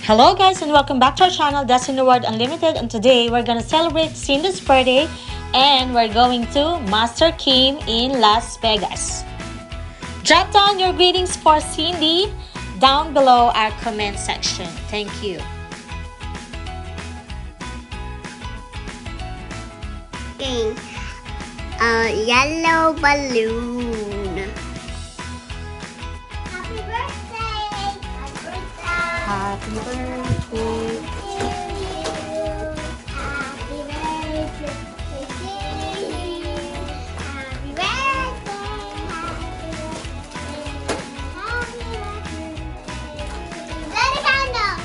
Hello guys and welcome back to our channel, That's in the World Unlimited, and today we're gonna celebrate Cindy's birthday and we're going to Master Kim in Las Vegas. Drop down your greetings for Cindy down below our comment section. Thank you. Yellow balloon. Happy birthday! Happy birthday. Happy birthday to you. Happy birthday. Happy birthday. Let it handle.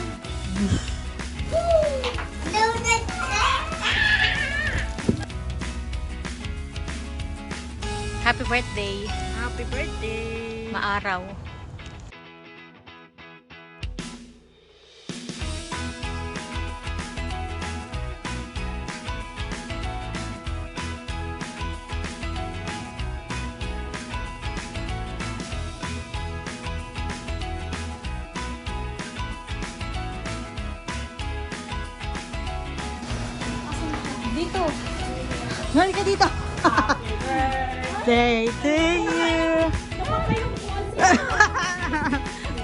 Happy birthday. Happy birthday! Maaraw. Dito. Mali ka dito. Day to you.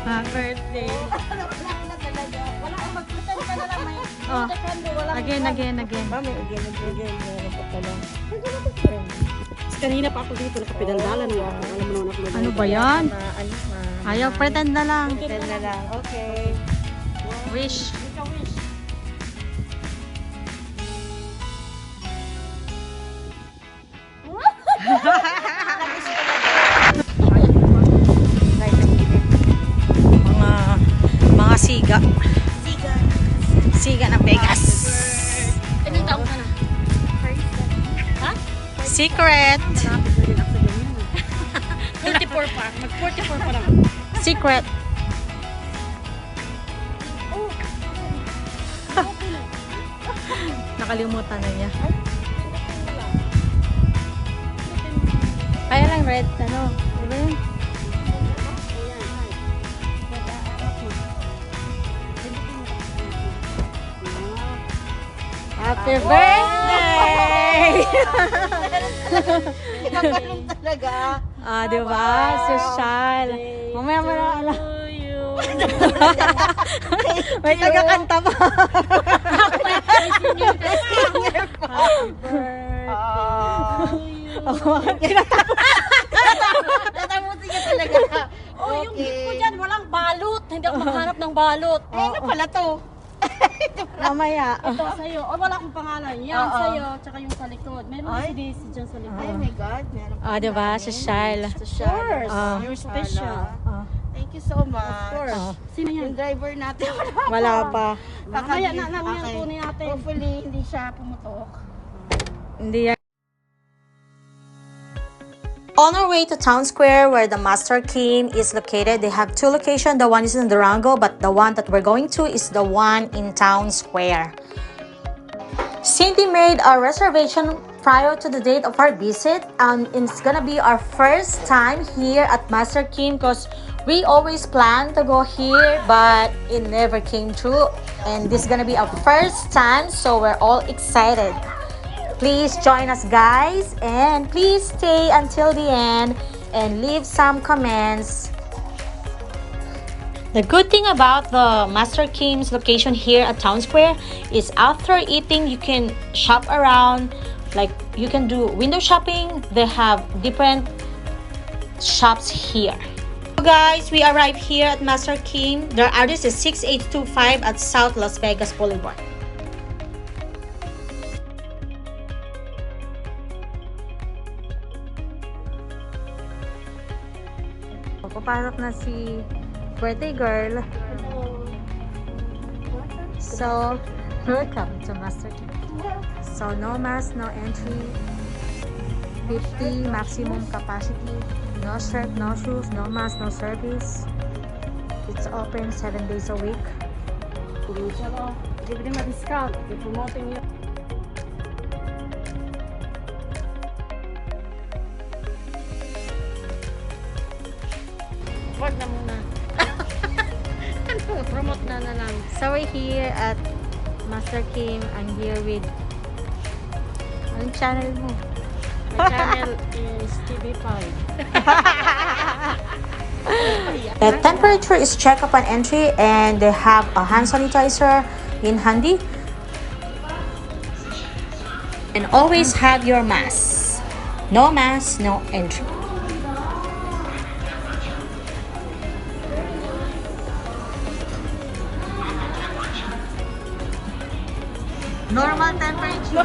Happy birthday. Wala kang mag-pretend ka na lang. May Oh. wala Again. Mami, again. Meron pa pala. Kanina pa ako dito, nakapidaldalan mo ako. Alam mo naman ako. Ano ba yan? Ayos na. Ayaw, pretend na lang. Pretend na lang. Okay. Wish. Ikaw wish. Mga siga. Siga ng Vegas. Ilang taong ka na? Ha? Secret. 44 pa. Mag-44 pa naman. Secret. Nakalimutan na niya. Kaya lang red, ano? Diba yun? Happy birthday! Ganun talaga. Ah, diba? Social. Mamaya mo na alam. May tagakanta pa. Happy birthday. Ako kinatapos. Tatamusin ka talaga. Oh, yung gift ko dyan, walang balot. Hindi ako makahanap ng balot. Eh, ano pala to? Mamaya. Ito sa'yo. Oh, wala akong pangalan. Yan sa'yo, tsaka yung sa likod. Meron si Daisy dyan sa likod. Oh my God, meron pa. Ah, diba? Social. Of course. Ah. You're special. Ah. Thank you so much. Of course. Ah. Sino yan? Yung driver natin. Wala pa. Mamaya na lang yan Okay. kunin natin. Hopefully, hindi siya pumutok. Hindi yan. On our way to Town Square where the Master Kim is located, they have two locations. The one is in Durango, but the one that we're going to is the one in Town Square. Cindy made a reservation prior to the date of our visit, and it's gonna be our first time here at Master Kim because we always plan to go here, but it never came true. And this is gonna be our first time, so we're all excited. Please join us guys, and please stay until the end and leave some comments. The good thing about the Master Kim's location here at Town Square is after eating you can shop around, like you can do window shopping. They have different shops here. So guys, we arrived here at Master Kim. Their address is 6825 at South Las Vegas Boulevard. Papasok na si birthday girl. So, welcome to Master Kim. So, no mask, no entry. 50 maximum capacity. No shirt, no shoes, no mask, no service. It's open 7 days a week. Give them a discount. They're promoting you. Wag na muna. Promote na lang. So we're here at Master Kim. I'm here with... Anong channel mo? My channel is TV5. The temperature is checked upon entry and they have a hand sanitizer in handy. And always have your mask. No mask, no entry. Normal temperature.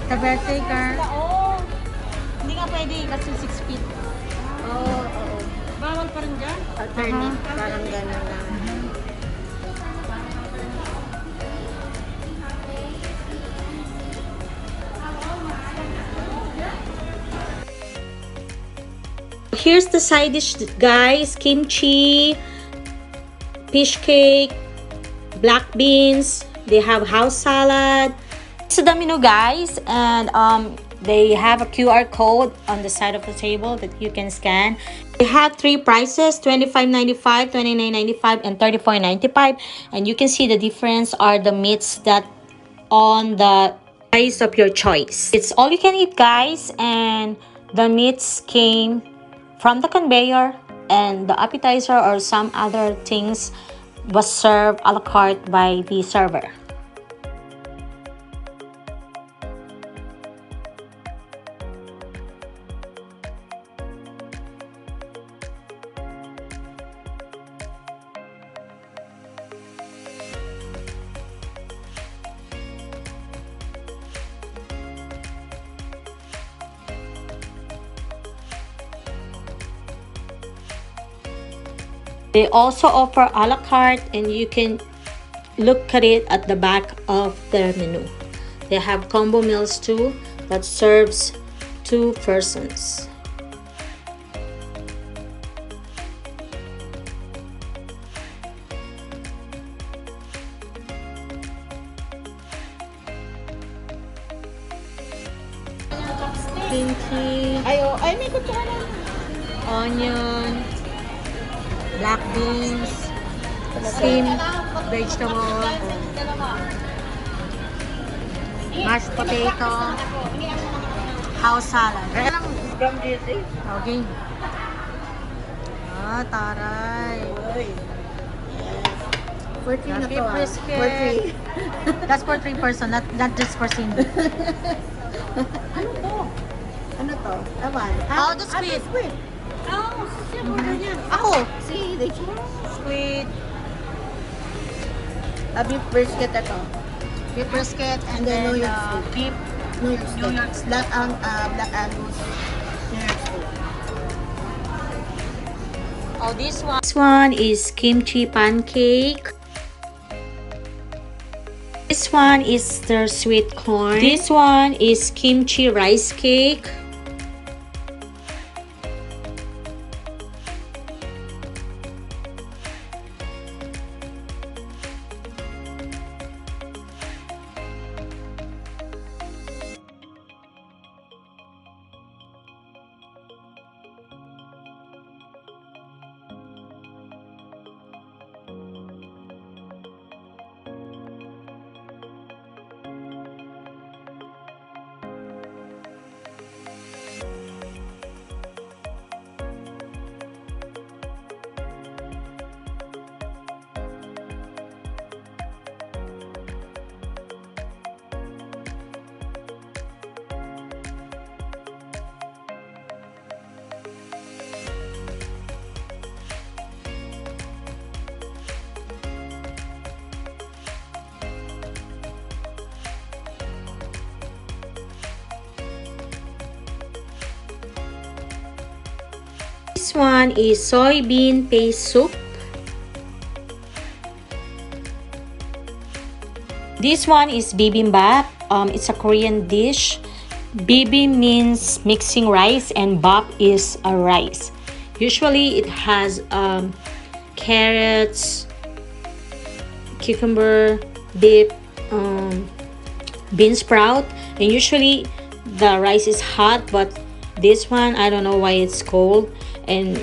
The birthday girl. Oo. Hindi nga pwede kasi 6 feet. Oo. Bawal pa rin dyan? Alternate. Parang gano'n lang. Here's the side dish, guys. Kimchi, fish cake, black beans. They have house salad. It's the menu, guys, and they have a QR code on the side of the table that you can scan. They have 3 prices: $25.95, $29.95, and $34.95. And you can see the difference are the meats that on the price of your choice. It's all you can eat, guys, and the meats came from the conveyor, and the appetizer or some other things was served a la carte by the server. They also offer a la carte, and you can look at it at the back of their menu. They have combo meals too that serves 2 persons. Kimchi, Ay, may kutsara. onion, black beans, steamed vegetable, mashed potato, house salad. From duty. Okay. Ah, taray. For 3 na Lucky to ah. brisket. For 3. That's for 3 person, not just for Cindy. Ano to? Awan. Oh, the squid. Squid. Oo, siya order niya. Ako, Si Rachel. squid, Beef brisket ito. beef brisket, and And then then New York steak. beef. New York steak. New York steak. Black Angus. New York steak. Oh, this one is kimchi pancake. This one is the sweet corn. This one is kimchi rice cake. This one is soybean paste soup. This one is bibimbap. It's a Korean dish. Bibi means mixing rice and bap is a rice. Usually it has carrots, cucumber, dip, bean sprout, and usually the rice is hot, but this one I don't know why it's cold, and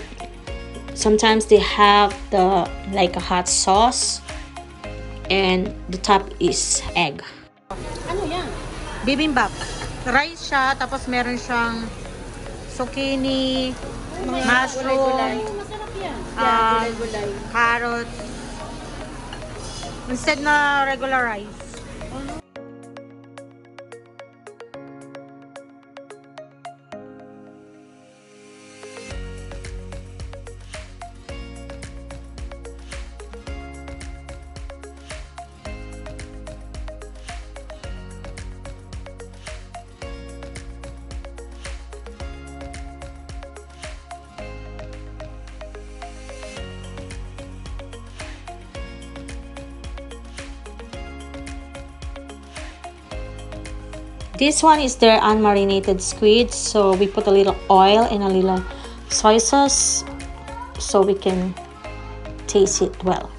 sometimes they have the like a hot sauce, and the top is egg. Ano yan? Bibimbap. Rice siya, tapos meron siyang zucchini, mushroom, Masarap yan. Gulay-gulay. carrots, instead na regular rice. This one is their unmarinated squid, so we put a little oil and a little soy sauce so we can taste it well.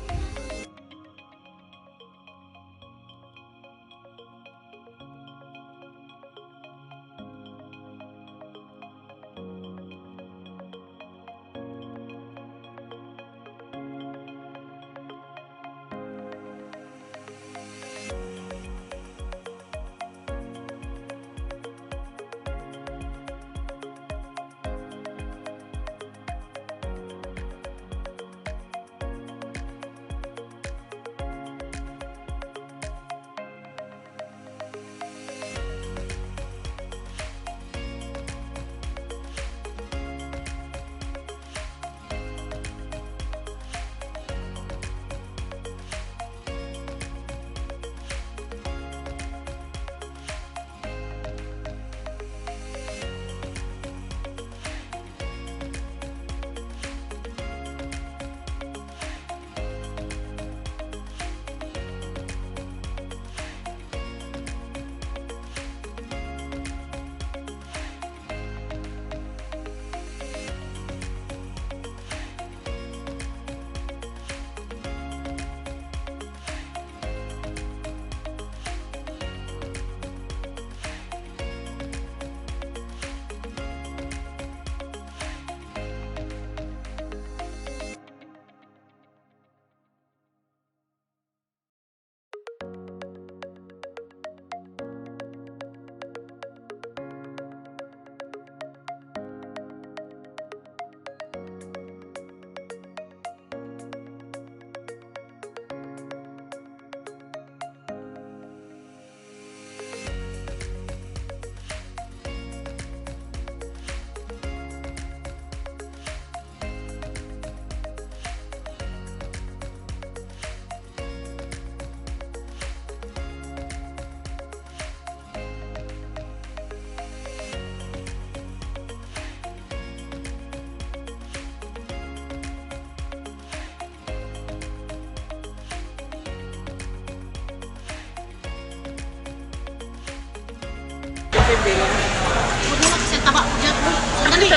Huwag mo kasi taba ko dyan. Sandali.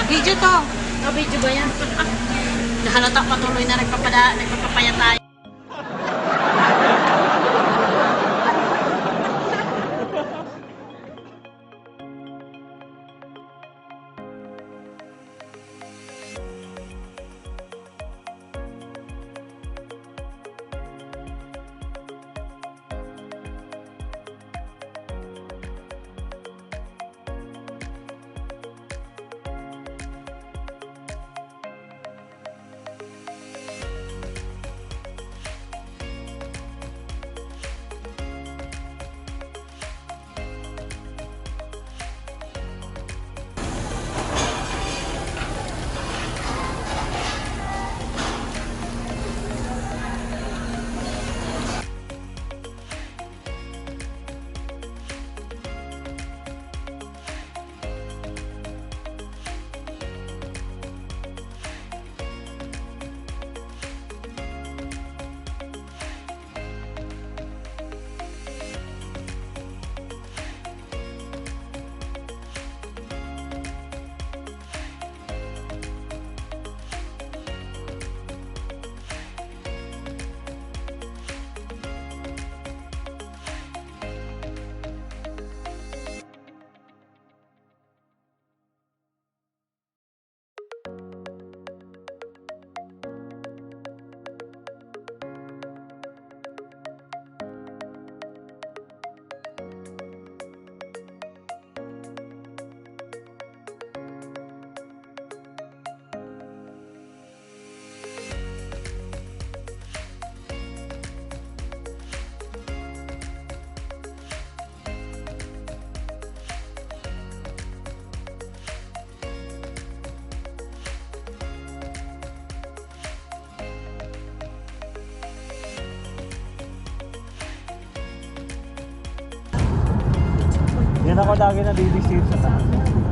Video to. Video ba yan? Nahalata patuloy na nagpapapaya tayo. Yan ako lagi nalilisit sa taas.